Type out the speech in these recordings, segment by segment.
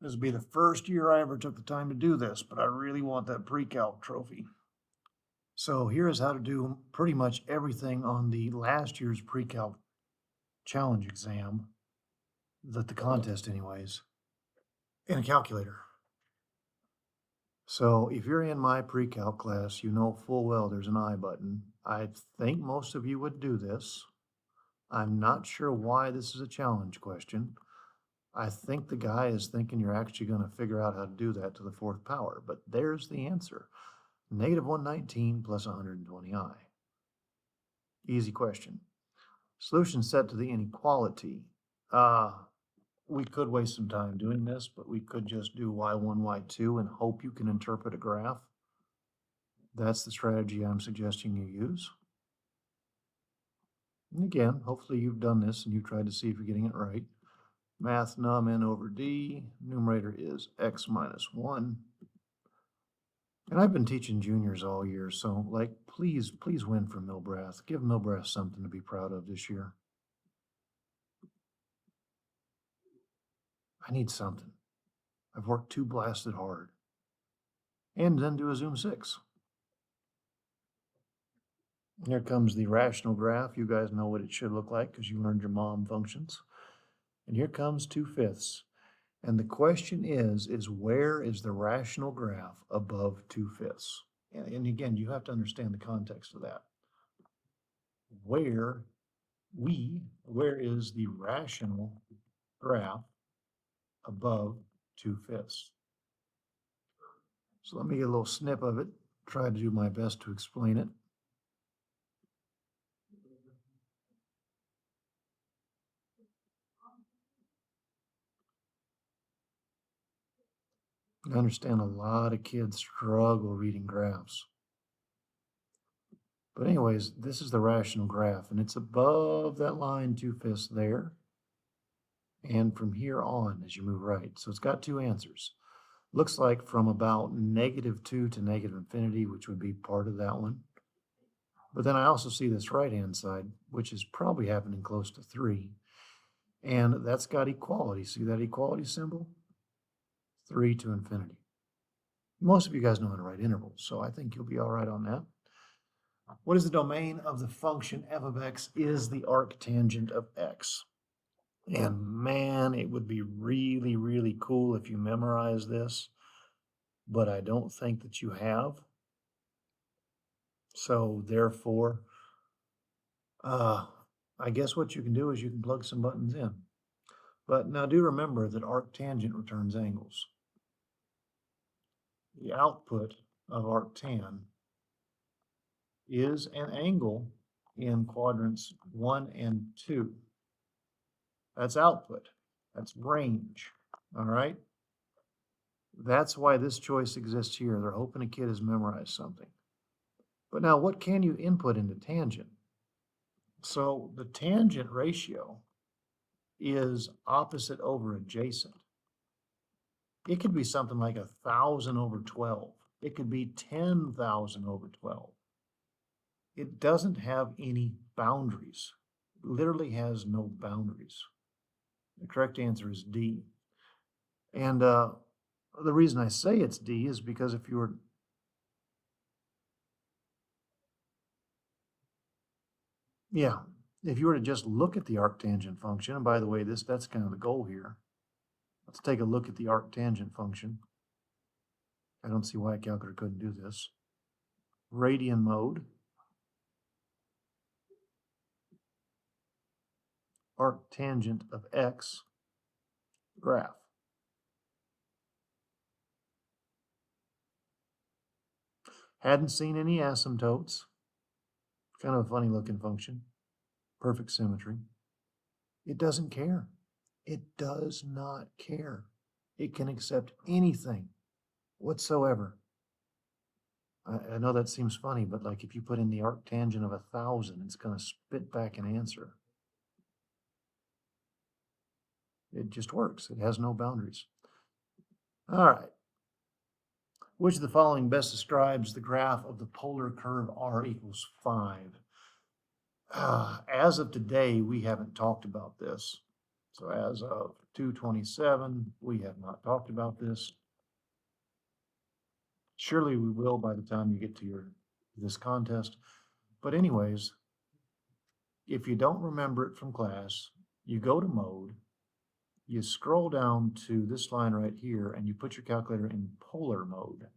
This will be the first year I ever took the time to do this, but I really want that pre-calc trophy. So here's how to do pretty much everything on the last year's pre-calc challenge exam, the contest anyways, in a calculator. So if you're in my pre-calc class, you know full well there's an I button. I think most of you would do this. I'm not sure why this is a challenge question. I think the guy is thinking you're actually going to figure out how to do that to the fourth power, but there's the answer. Negative 119 plus 120i. Easy question. Solution set to the inequality. We could waste some time doing this, but we could just do y1, y2 and hope you can interpret a graph. That's the strategy I'm suggesting you use. And again, hopefully you've done this and you've tried to see if you're getting it right. Math num n over d, numerator is x minus 1. And I've been teaching juniors all year, so like, please win for Milbrath. Give Milbrath something to be proud of this year. I need something. I've worked too blasted hard. And then do a Zoom 6. Here comes the rational graph. You guys know what it should look like because you learned your mom functions. And here comes 2/5. And the question is where is the rational graph above 2/5? And again, you have to understand the context of that. Where is the rational graph above 2/5? So let me get a little snip of it, try to do my best to explain it. I understand a lot of kids struggle reading graphs. But anyways, this is the rational graph, and it's above that line 2/5 there. And from here on, as you move right. So it's got two answers. Looks like from about -2 to negative infinity, which would be part of that one. But then I also see this right-hand side, which is probably happening close to 3. And that's got equality. See that equality symbol? 3 to infinity. Most of you guys know how to write intervals, so I think you'll be all right on that. What is the domain of the function f of x is the arctangent of x? And man, it would be really, really cool if you memorize this, but I don't think that you have. So therefore, I guess what you can do is you can plug some buttons in. But now do remember that arctangent returns angles. The output of arctan is an angle in quadrants 1 and 2. That's output. That's range. All right? That's why this choice exists here. They're hoping a kid has memorized something. But now what can you input into tangent? So the tangent ratio is opposite over adjacent. It could be something like 1,000 over 12. It could be 10,000 over 12. It doesn't have any boundaries. It literally has no boundaries. The correct answer is D. And the reason I say it's D is because if you were to just look at the arctangent function, and by the way, that's kind of the goal here. Let's take a look at the arctangent function. I don't see why a calculator couldn't do this. Radian mode. Arctangent of x graph. Hadn't seen any asymptotes. Kind of a funny looking function. Perfect symmetry. It doesn't care. It does not care. It can accept anything whatsoever. I know that seems funny, but like if you put in the arctangent of 1,000, it's going to spit back an answer. It just works. It has no boundaries. All right. Which of the following best describes the graph of the polar curve r equals 5? As of today, we haven't talked about this. So as of 227. We have not talked about this. Surely we will by the time you get to this contest. But anyways, if you don't remember it from class, you go to mode, you scroll down to this line right here, and you put your calculator in polar mode.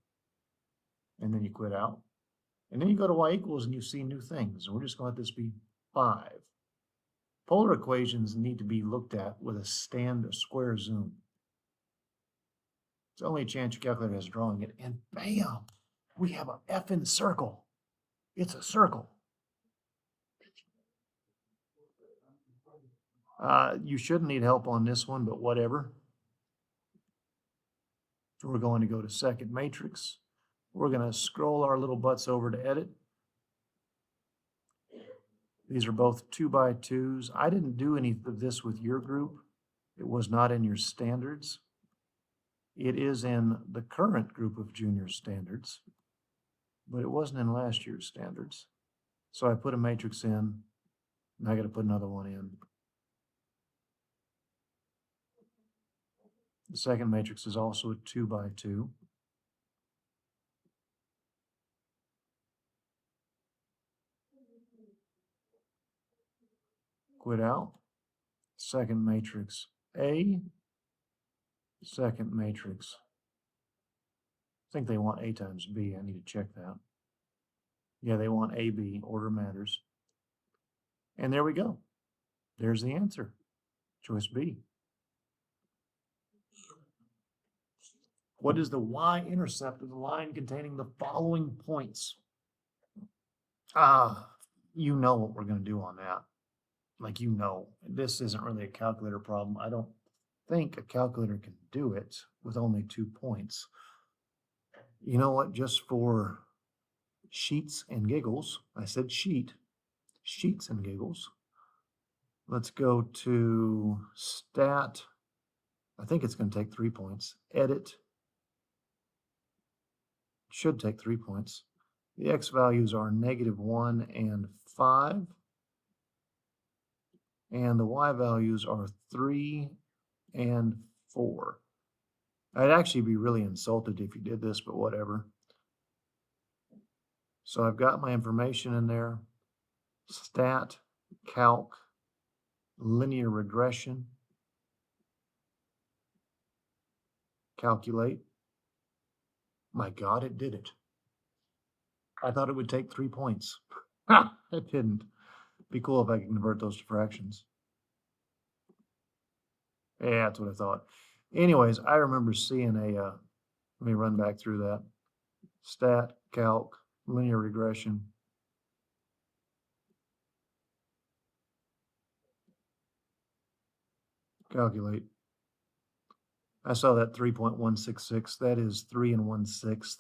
And then you quit out. And then you go to y equals and you see new things. And we're just going to let this be 5. Polar equations need to be looked at with a square zoom. It's the only chance your calculator has drawing it. And bam, we have a effing circle. It's a circle. You shouldn't need help on this one, but whatever. We're going to go to second matrix. We're going to scroll our little butts over to edit. These are both 2x2s. I didn't do any of this with your group. It was not in your standards. It is in the current group of junior standards, but it wasn't in last year's standards. So I put a matrix in, and I got to put another one in. The second matrix is also a 2x2. Quit out. Second matrix A. Second matrix. I think they want A times B. I need to check that. Yeah, they want AB. Order matters. And there we go. There's the answer. Choice B. What is the y-intercept of the line containing the following points? You know what we're going to do on that. Like, you know, this isn't really a calculator problem. I don't think a calculator can do it with only 2 points. You know what? Just for sheets and giggles, I said sheets and giggles. Let's go to stat. I think it's going to take 3 points. Edit. Should take 3 points. The x values are -1 and 5. And the y values are 3 and 4. I'd actually be really insulted if you did this, but whatever. So I've got my information in there. Stat, calc, linear regression, calculate. My God, it did it. I thought it would take 3 points. It didn't. Be cool if I could convert those to fractions. Yeah, that's what I thought. Anyways, I remember seeing let me run back through that. Stat, calc, linear regression. Calculate. I saw that 3.166. That is 3 1/6.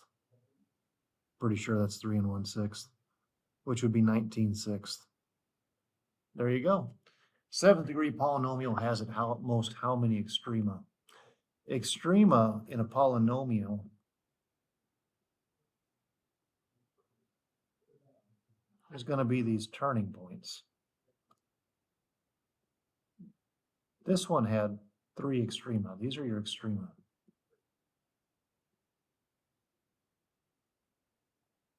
Pretty sure that's 3 1/6, which would be 19/6. There you go. 7th degree polynomial has at most how many extrema? Extrema in a polynomial is going to be these turning points. This one had 3 extrema. These are your extrema.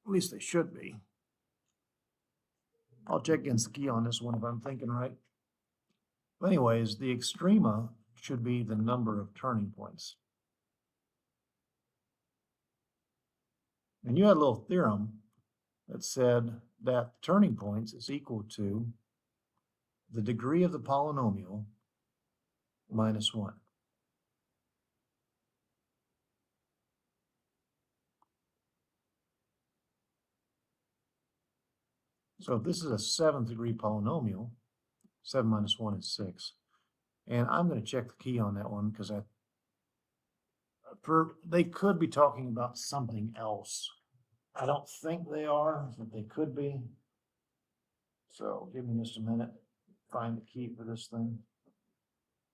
At least they should be. I'll check against the key on this one if I'm thinking right. But anyways, the extrema should be the number of turning points. And you had a little theorem that said that turning points is equal to the degree of the polynomial minus 1. So if this is a 7th degree polynomial, 7 minus 1 is 6. And I'm going to check the key on that one because they could be talking about something else. I don't think they are, but they could be. So give me just a minute. Find the key for this thing.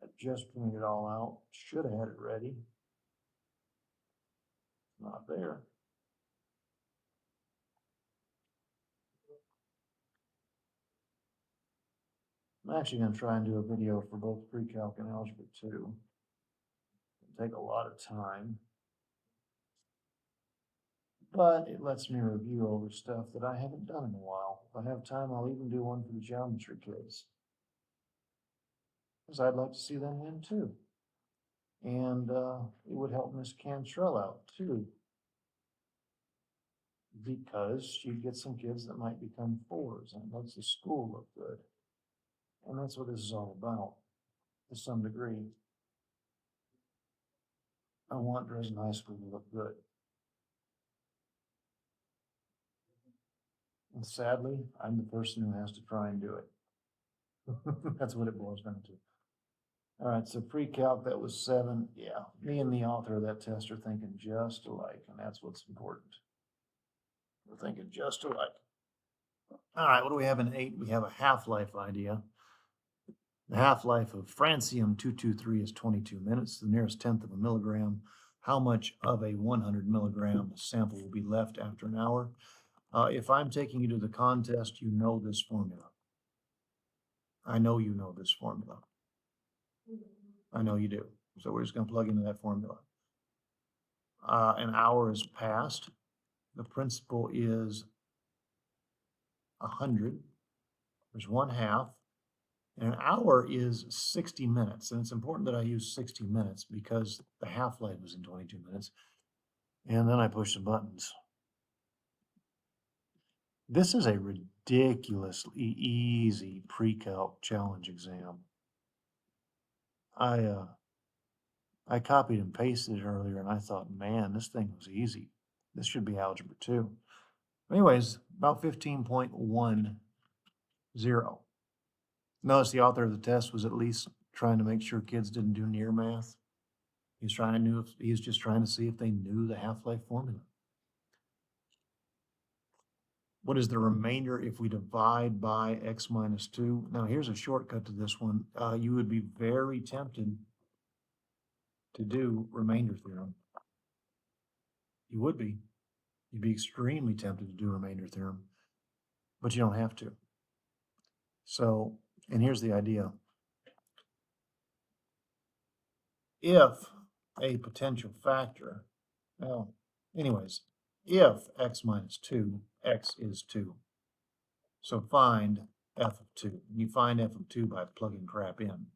I just printed it all out. Should have had it ready. Not there. I'm actually going to try and do a video for both Pre-Calc and Algebra 2. It'll take a lot of time, but it lets me review over stuff that I haven't done in a while. If I have time, I'll even do one for the geometry kids, because I'd like to see them win too. And it would help Miss Cantrell out too, because she'd get some kids that might become 4s, and it makes the school look good. And that's what this is all about, to some degree. I want Dresden High School to look good. And sadly, I'm the person who has to try and do it. That's what it boils down to. All right, so Pre-Calc, that was 7. Yeah, me and the author of that test are thinking just alike, and that's what's important. We're thinking just alike. All right, what do we have in 8? We have a half-life idea. The half-life of francium-223 is 22 minutes, the nearest tenth of a milligram. How much of a 100 milligram sample will be left after an hour? If I'm taking you to the contest, you know this formula. I know you know this formula. I know you do. So we're just going to plug into that formula. An hour is passed. The principal is 100. There's 1/2. And an hour is 60 minutes. And it's important that I use 60 minutes because the half-life was in 22 minutes. And then I push the buttons. This is a ridiculously easy pre-calc challenge exam. I copied and pasted it earlier and I thought, man, this thing was easy. This should be Algebra 2. Anyways, about 15.10. Notice the author of the test was at least trying to make sure kids didn't do near math. He's just trying to see if they knew the half-life formula. What is the remainder if we divide by x minus 2? Now, here's a shortcut to this one. You would be very tempted to do remainder theorem. You would be. You'd be extremely tempted to do remainder theorem, but you don't have to. So, and here's the idea. If a potential factor, well, anyways, if x minus 2, x is 2. So find f of 2. You find f of 2 by plugging crap in.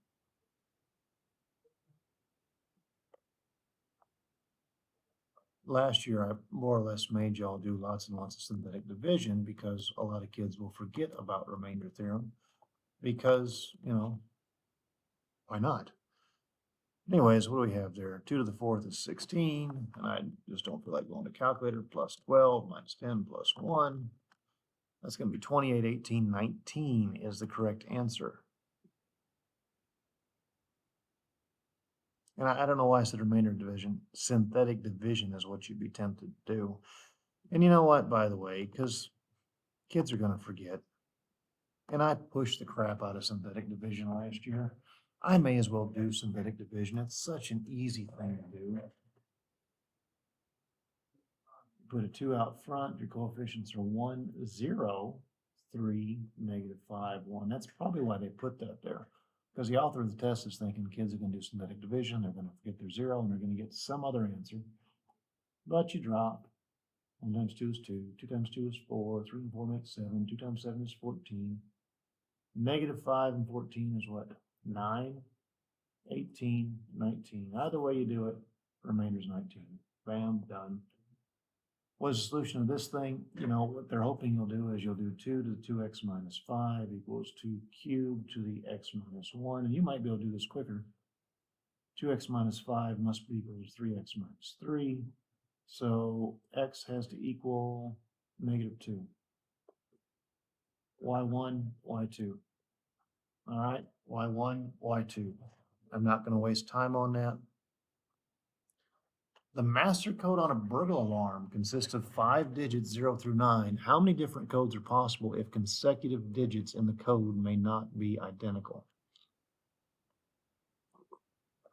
Last year, I more or less made y'all do lots and lots of synthetic division because a lot of kids will forget about remainder theorem because, you know, why not? Anyways, what do we have there? 2 to the 4th is 16, and I just don't feel like going to calculator. Plus 12 minus 10 plus 1. That's going to be 28, 18, 19 is the correct answer. And I don't know why I said remainder division. Synthetic division is what you'd be tempted to do. And you know what, by the way, because kids are going to forget. And I pushed the crap out of synthetic division last year. I may as well do synthetic division. It's such an easy thing to do. Put a 2 out front. Your coefficients are 1, 0, 3, -5, 1. That's probably why they put that there. Because the author of the test is thinking kids are going to do synthetic division, they're going to forget their 0, and they're going to get some other answer. But you drop. 1 times 2 is 2, 2 times 2 is 4, 3 and 4 make 7, 2 times 7 is 14. -5 and 14 is what? 9, 18, 19. Either way you do it, remainder is 19. Bam, done. What's the solution of this thing? You know, what they're hoping you'll do is you'll do 2 to the 2x minus 5 equals 2 cubed to the x minus 1. And you might be able to do this quicker. 2x minus 5 must be equal to 3x minus 3. So x has to equal -2. y1, y2. All right, y1, y2. I'm not going to waste time on that. The master code on a burglar alarm consists of 5 digits 0 through 9. How many different codes are possible if consecutive digits in the code may not be identical?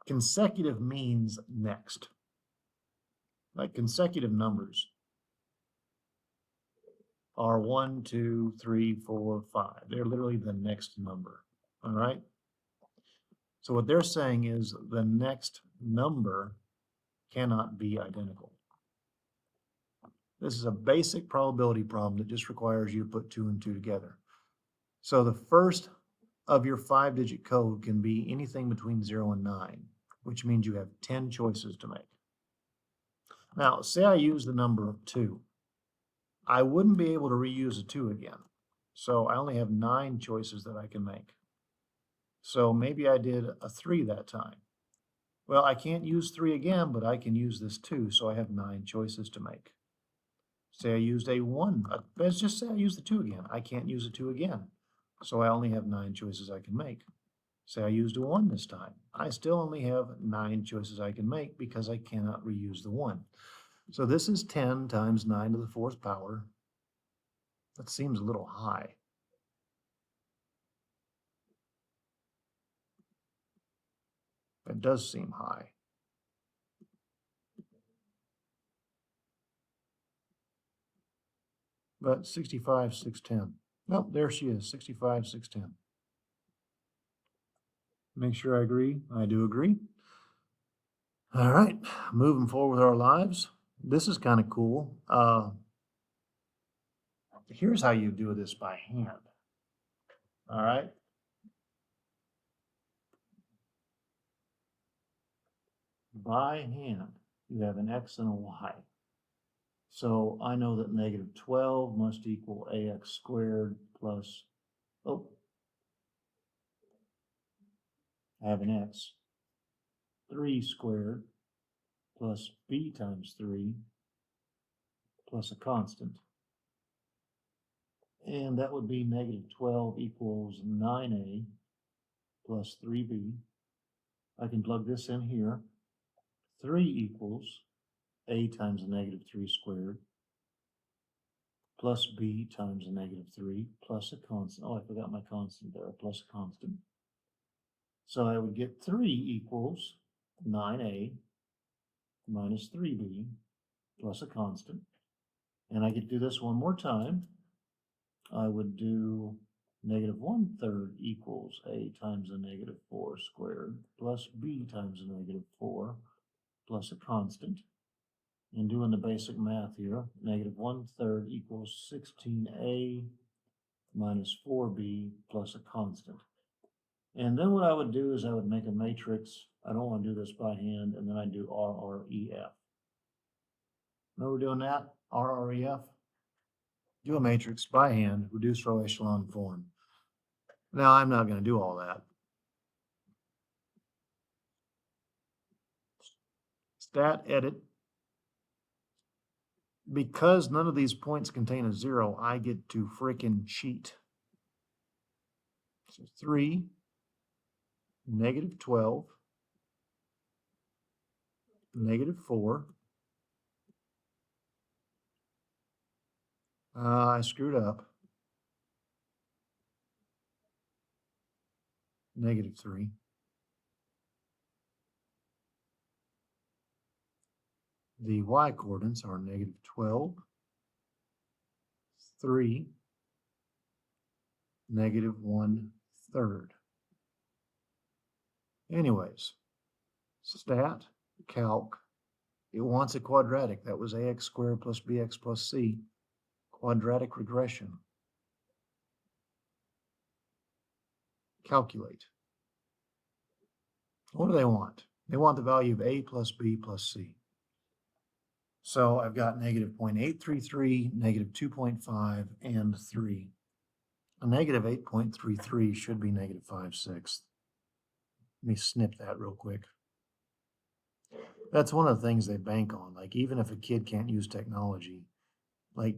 Consecutive means next. Like consecutive numbers are 1, 2, 3, 4, 5. They're literally the next number. all right? So what they're saying is the next number cannot be identical. This is a basic probability problem that just requires you to put 2 and 2 together. So the first of your 5-digit code can be anything between 0 and 9, which means you have 10 choices to make. Now, say I use the number 2. I wouldn't be able to reuse a 2 again. So I only have 9 choices that I can make. So maybe I did a 3 that time. Well, I can't use 3 again, but I can use this 2, so I have 9 choices to make. Say I used a 1. Let's just say I used the 2 again. I can't use a 2 again, so I only have 9 choices I can make. Say I used a 1 this time. I still only have 9 choices I can make because I cannot reuse the 1. So this is 10 times 9 to the 4th power. That seems a little high. It does seem high. But 65, 610. Nope, there she is, 65, 610. Make sure I agree. I do agree. All right, moving forward with our lives. This is kind of cool. Here's how you do this by hand. All right. By hand, you have an x and a y. So I know that negative 12 must equal ax squared plus, oh, I have an x, 3 squared plus b times 3 plus a constant. And that would be negative 12 equals 9a plus 3b. I can plug this in here. 3 equals a times a negative 3 squared plus b times a negative 3 plus a constant. Oh, I forgot my constant there, plus a constant. So I would get 3 equals 9a minus 3b plus a constant. And I could do this one more time. I would do negative 1/3 equals a times a negative 4 squared plus b times a negative 4 plus a constant. And doing the basic math here, negative 1/3 equals 16a minus 4b plus a constant. And then what I would do is I would make a matrix. I don't want to do this by hand, and then I do RREF. Remember doing that? RREF? Do a matrix by hand, reduced row echelon form. Now I'm not going to do all that. Stat edit. Because none of these points contain a 0, I get to frickin' cheat. So 3, negative 12, negative 4. I screwed up. Negative 3. The y coordinates are negative 12, 3, negative 1/3. Anyways, stat, calc, it wants a quadratic. That was ax squared plus bx plus c. Quadratic regression. Calculate. What do they want? They want the value of a plus b plus c. So I've got negative 0.833, negative 2.5, and 3. A negative 8.33 should be negative 5/6. Let me snip that real quick. That's one of the things they bank on. Like, even if a kid can't use technology, like,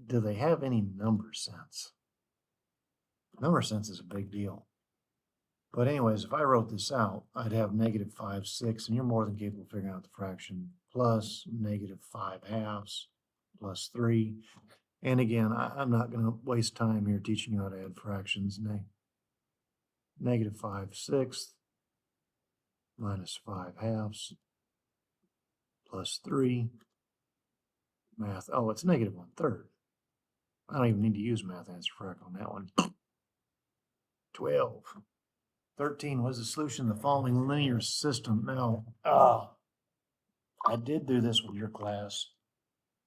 do they have any number sense? Number sense is a big deal. But anyways, if I wrote this out, I'd have negative 5/6, and you're more than capable of figuring out the fraction, plus negative 5/2 plus 3. And again, I'm not going to waste time here teaching you how to add fractions. Negative 5/6 minus 5/2 plus 3. Math, oh, it's negative 1/3. I don't even need to use math answer frac on that one. 12. 13 was the solution of the following linear system. Now, I did do this with your class.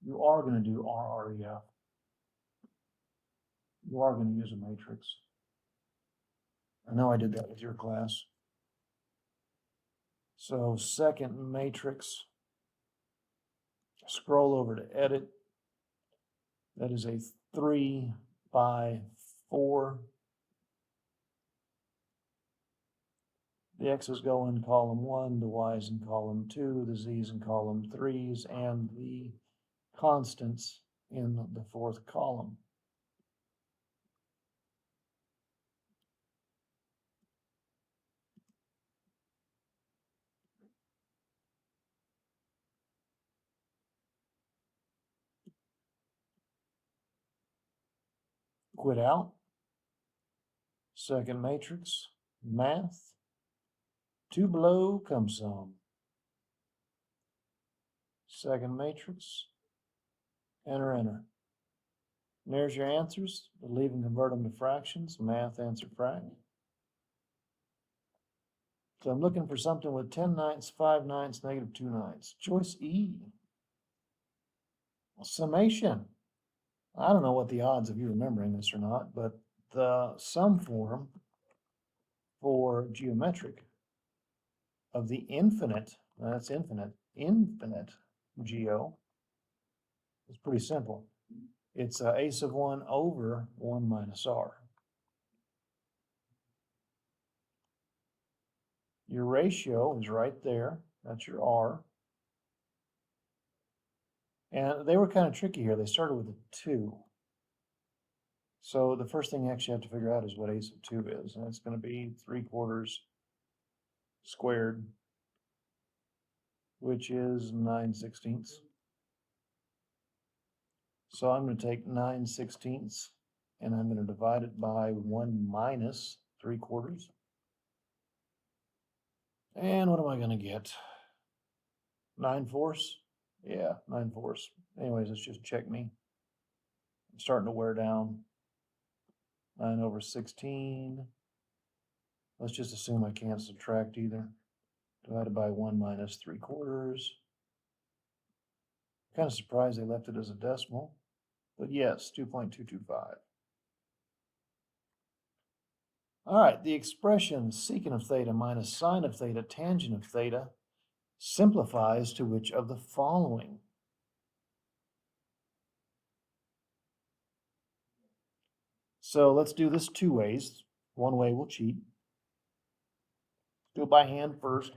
You are going to do RREF. You are going to use a matrix. I know I did that with your class. So second matrix, scroll over to edit. That is a 3 by 4. The x's go in column 1, the y's in column 2, the z's in column 3s, and the constants in the fourth column. Quit out. Second matrix, math. 2 below comes some. Second matrix, enter, enter. And there's your answers. Leave and convert them to fractions. Math answer frac. So I'm looking for something with 10 ninths, 5 ninths, negative 2 ninths. Choice E. Summation. I don't know what the odds of you remembering this or not, but the sum form for geometric of the infinite, that's infinite geo, is pretty simple. It's a sub 1 over 1 minus r. Your ratio is right there. That's your r. And they were kind of tricky here. They started with a 2. So the first thing you actually have to figure out is what a sub 2 is. And it's going to be 3/4 squared, which is 9/16. So I'm going to take 9/16 and I'm going to divide it by 1 minus 3/4. And what am I going to get? 9/4? Yeah, 9/4. Anyways, let's just check me. I'm starting to wear down. 9/16. Let's just assume I can't subtract either. Divided by 1 minus 3/4. Kind of surprised they left it as a decimal. But yes, 2.225. All right, the expression secant of theta minus sine of theta tangent of theta simplifies to which of the following? So let's do this 2 ways. One way we'll cheat. Do it by hand first.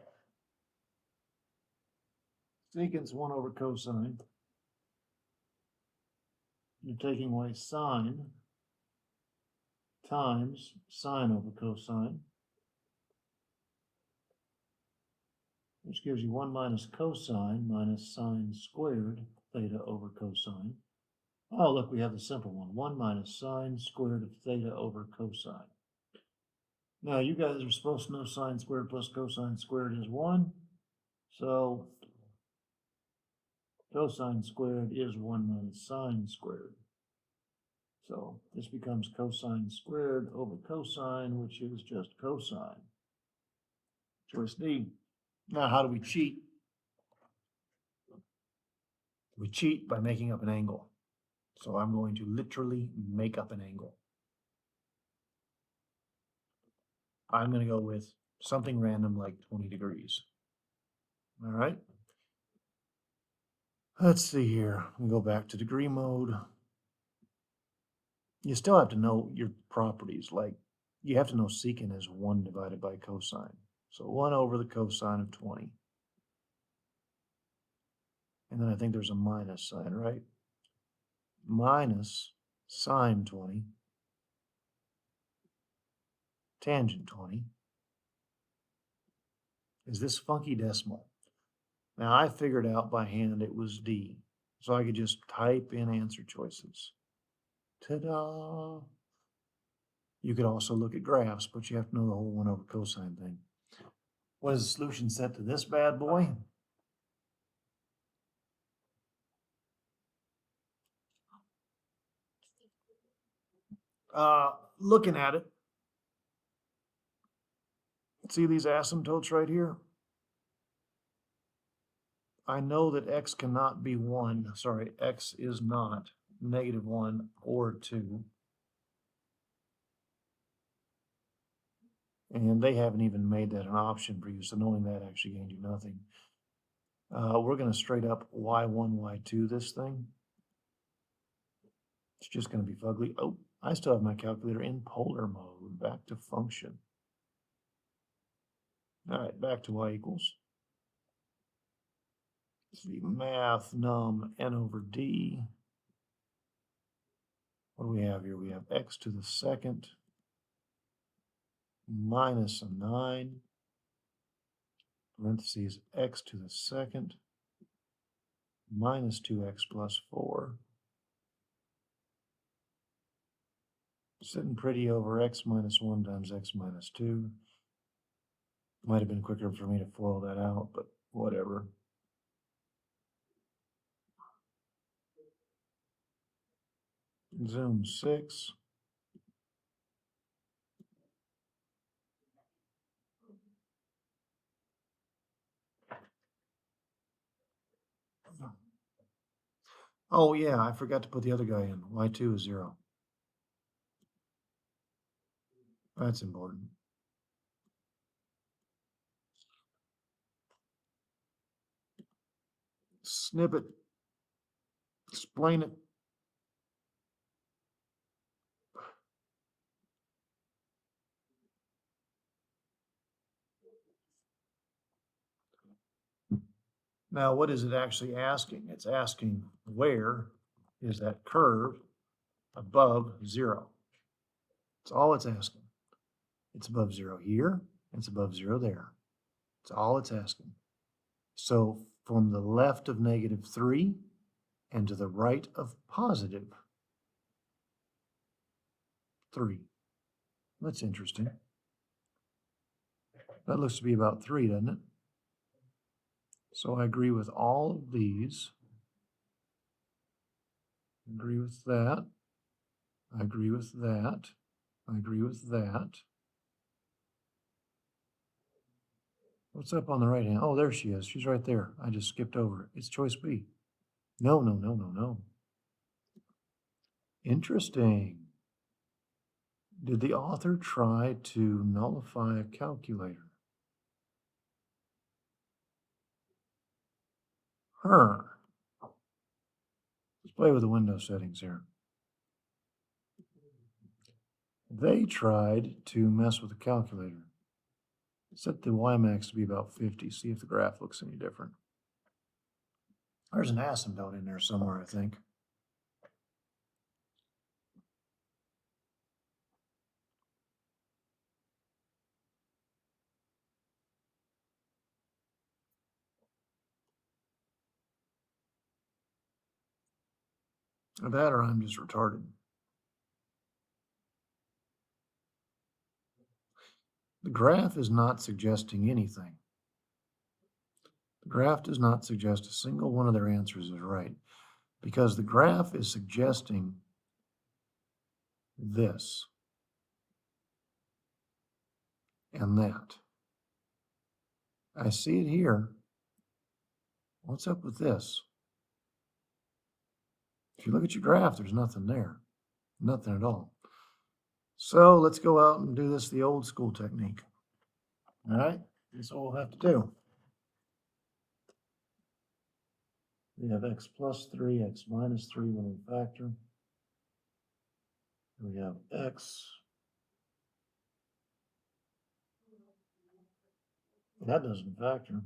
Secant's 1 over cosine. You're taking away sine times sine over cosine, which gives you 1 minus cosine minus sine squared theta over cosine. Oh, look, we have the simple one. 1 minus sine squared of theta over cosine. Now, you guys are supposed to know sine squared plus cosine squared is 1. So, cosine squared is 1 minus sine squared. So, this becomes cosine squared over cosine, which is just cosine. Choice D. Now, how do we cheat? We cheat by making up an angle. So I'm going to literally make up an angle. I'm going to go with something random like 20 degrees. All right. Let's see here. We go back to degree mode. You still have to know your properties. Like you have to know secant is 1 divided by cosine. So 1 over the cosine of 20. And then I think there's a minus sign, right? Minus sine 20, tangent 20, is this funky decimal. Now I figured out by hand it was D, so I could just type in answer choices. Ta-da! You could also look at graphs, but you have to know the whole 1 over cosine thing. What is the solution set to this bad boy? Looking at it, See these asymptotes right here? I know that x cannot be 1. Sorry, x is not -1 or 2. And they haven't even made that an option for you, so knowing that actually gained you nothing. We're going to straight up y1, y2 this thing. It's just going to be fugly. Oh, I still have my calculator in polar mode. Back to function. All right, back to y equals. Let's see, math num n over d. What do we have here? We have x to the second minus a 9, parentheses x to the second minus 2x plus 4. Sitting pretty over x minus 1 times x minus 2. Might have been quicker for me to FOIL that out, but whatever. Zoom 6. Oh yeah, I forgot to put the other guy in. Y2 is 0. That's important. Snippet. Explain it. Now, what is it actually asking? It's asking where is that curve above 0? That's all it's asking. It's above 0 here. It's above 0 there. That's all it's asking. So from the left of -3 and to the right of +3. That's interesting. That looks to be about 3, doesn't it? So I agree with all of these. I agree with that. I agree with that. I agree with that. What's up on the right hand? Oh, there she is. She's right there. I just skipped over it. It's choice B. No, no, no, no, no. Interesting. Did the author try to nullify a calculator? Let's play with the window settings here. They tried to mess with the calculator. Set the Ymax to be about 50. See if the graph looks any different. There's an asymptote in there somewhere, I think. That or I'm just retarded. The graph is not suggesting anything. The graph does not suggest a single one of their answers is right, because the graph is suggesting this and that. I see it here. What's up with this? If you look at your graph, there's nothing there. Nothing at all. So let's go out and do this the old school technique. All right, that's all we'll have to do. We have x plus 3, x minus 3 when we factor. We have x. That doesn't factor.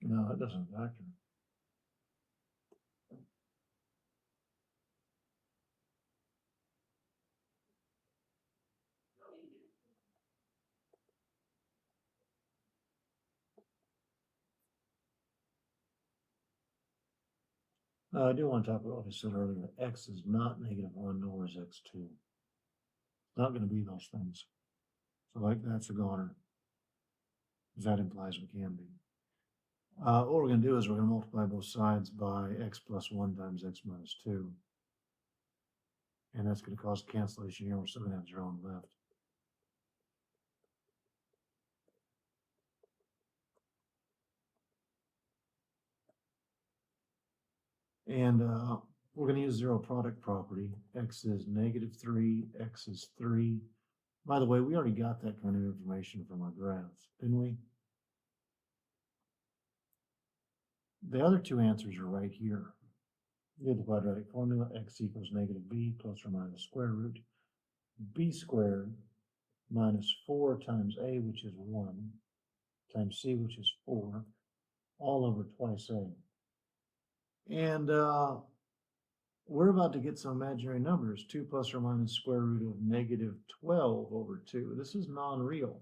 No, it doesn't factor. I do want to talk about what I said earlier. X is not -1, nor is x2. It's not going to be those things. So like that's a goner. Because that implies we can be. What we're going to do is we're going to multiply both sides by x plus 1 times x minus 2. And that's going to cause cancellation here. We're still going to have 0 on the left. And we're going to use zero product property. X is -3, X is 3. By the way, we already got that kind of information from our graph, didn't we? The other two answers are right here. You have the quadratic formula, x equals -b plus or minus square root b squared minus 4 times a, which is 1, times c, which is 4, all over twice a. And we're about to get some imaginary numbers, 2 plus or minus square root of -12 over 2. This is non-real.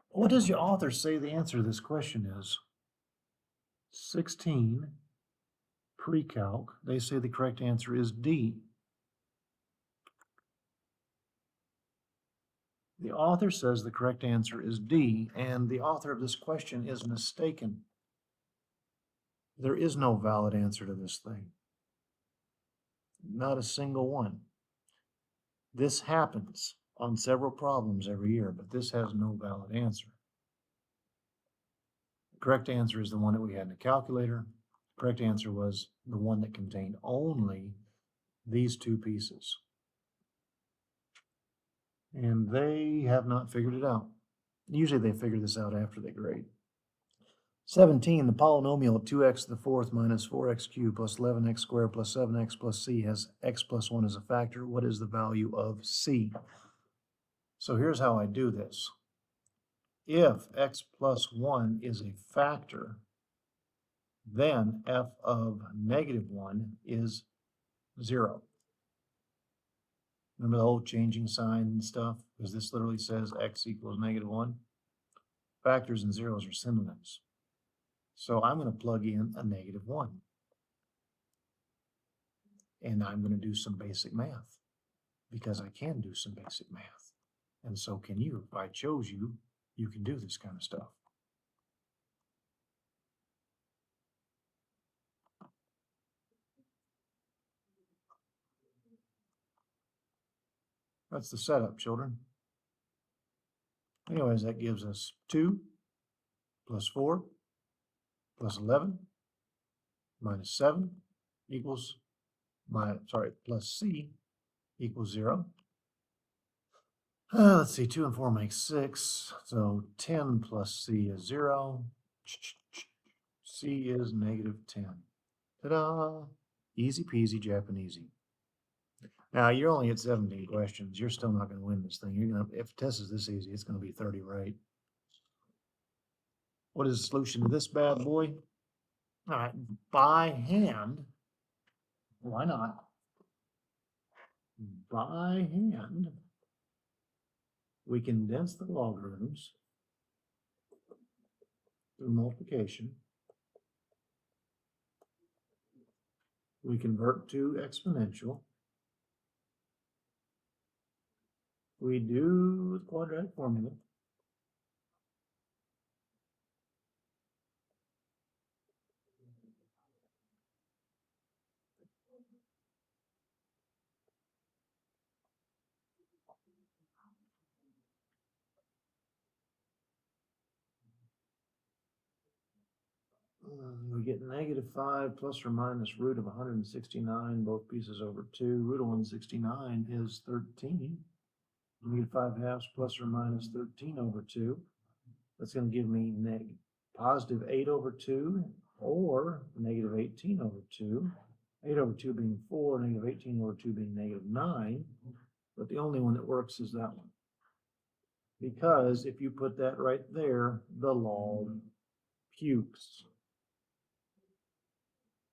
What does your author say the answer to this question is? 16, pre-calc. They say the correct answer is D. The author says the correct answer is D, and the author of this question is mistaken. There is no valid answer to this thing. Not a single one. This happens on several problems every year, but this has no valid answer. The correct answer is the one that we had in the calculator. The correct answer was the one that contained only these two pieces. And they have not figured it out. Usually they figure this out after they grade. 17, the polynomial 2x to the fourth minus 4x cubed plus 11x squared plus 7x plus c has x plus 1 as a factor. What is the value of c? So here's how I do this. If x plus 1 is a factor, then f of -1 is 0. Remember the whole changing sign and stuff? Because this literally says x equals -1. Factors and zeros are synonyms. So I'm going to plug in a -1. And I'm going to do some basic math. Because I can do some basic math. And so can you. If I chose you, you can do this kind of stuff. That's the setup, children. Anyways, that gives us 2 plus 4 plus 11 minus 7 equals, plus c equals 0. Let's see, 2 and 4 make 6. So 10 plus c is 0. C is -10. Ta-da! Easy peasy Japanesey. Now, you're only at 17 questions. You're still not going to win this thing. If the test is this easy, it's going to be 30 right. What is the solution to this bad boy? All right, by hand. Why not? By hand, we condense the logarithms through multiplication. We convert to exponential. We do the quadratic formula. We get -5 plus or minus root of 169, both pieces over 2. Root of 169 is 13. -5 plus or minus 13 over 2. That's going to give me positive 8 over 2 or -18 over 2. 8 over 2 being 4, -18 over 2 being -9. But the only one that works is that one. Because if you put that right there, the log pukes.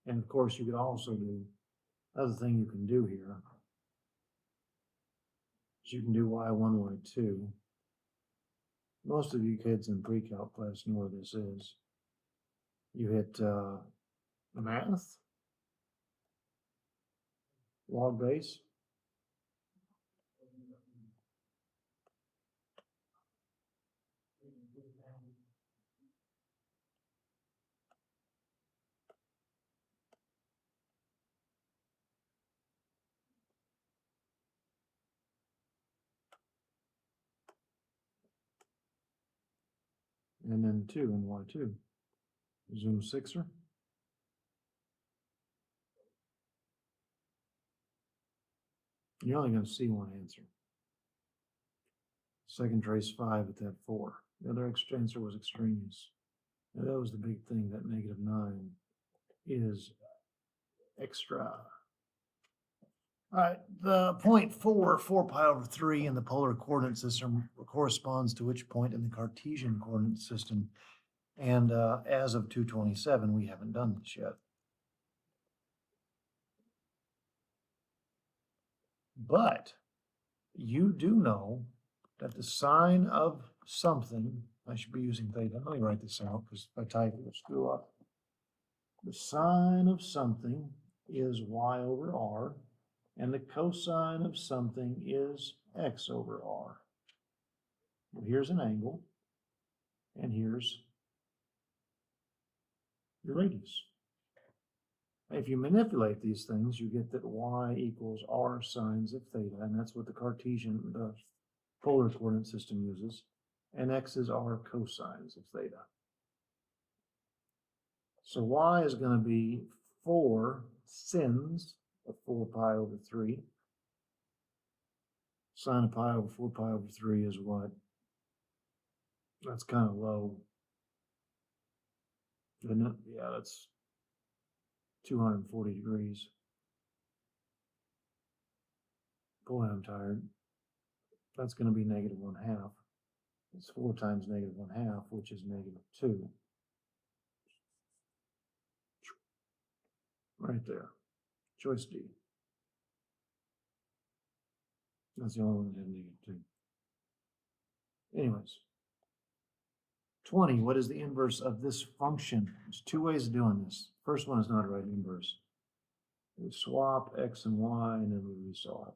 And of course, you could also do, other thing you can do here, is you can do y1, y2. Most of you kids in pre-calc class know where this is. You hit math, log base, and then 2 and y2. Zoom 6er. You're only going to see one answer. Second trace 5 at that 4. The other answer was extraneous. Now that was the big thing, that -9 is extra. All right, the point 4 pi over 3 in the polar coordinate system corresponds to which point in the Cartesian coordinate system? And as of 227, we haven't done this yet. But you do know that the sine of something, I should be using theta. Let me write this out because if I type it, it'll screw up. The sine of something is y over r, and the cosine of something is x over r. Well, here's an angle, and here's your radius. If you manipulate these things, you get that y equals r sines of theta, and that's what the Cartesian, the polar coordinate system uses, and x is r cosines of theta. So y is going to be 4 sins of 4 pi over 3. Sine of pi over 4 pi over 3 is what? That's kind of low, isn't it? Yeah, that's 240 degrees. Boy, I'm tired. That's going to be -1/2. It's 4 times -1/2, which is -2. Right there. Choice D. That's the only one that had -2. Anyways. 20, what is the inverse of this function? There's 2 ways of doing this. First one is not a right inverse. We swap x and y, and then we reswap.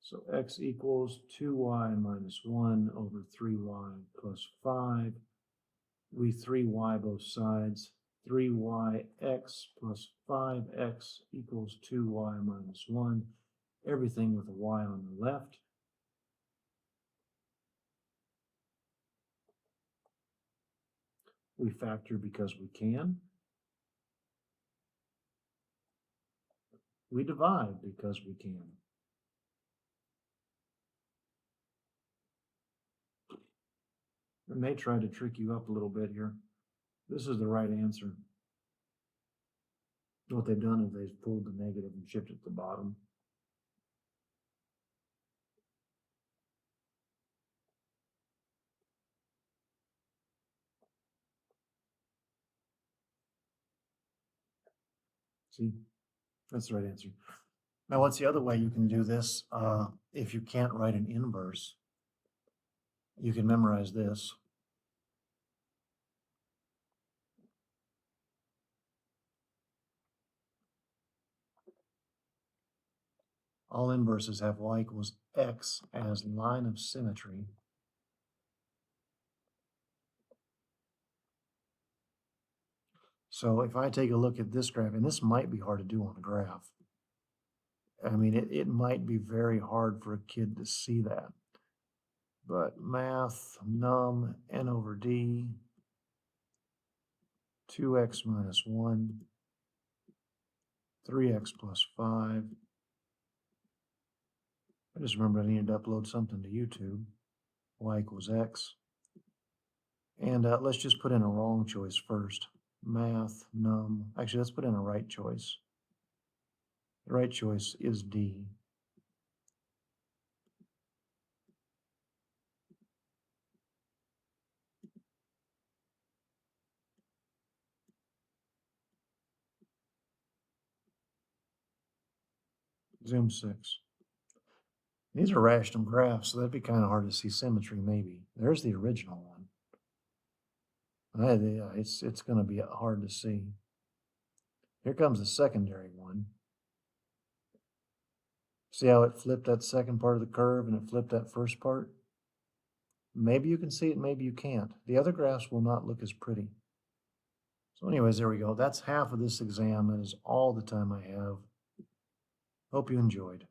So x equals 2y minus 1 over 3y plus 5. We 3y both sides. 3yx plus 5x equals 2y minus 1. Everything with a y on the left. We factor because we can. We divide because we can. It may try to trick you up a little bit here. This is the right answer. What they've done is they've pulled the negative and shifted it to the bottom. See, that's the right answer. Now, what's the other way you can do this? If you can't write an inverse, you can memorize this. All inverses have y equals x as line of symmetry. So if I take a look at this graph, and this might be hard to do on a graph. I mean, it might be very hard for a kid to see that. But math, num, n over d, 2x minus 1, 3x plus 5. I just remembered I needed to upload something to YouTube. Y equals x. And let's just put in a wrong choice first. Math, num. Actually, let's put in a right choice. The right choice is D. Zoom 6. These are rational graphs, so that'd be kind of hard to see symmetry, maybe. There's the original one. Yeah, it's going to be hard to see. Here comes the secondary one. See how it flipped that second part of the curve and it flipped that first part? Maybe you can see it, maybe you can't. The other graphs will not look as pretty. So anyways, there we go. That's half of this exam. That is all the time I have. Hope you enjoyed.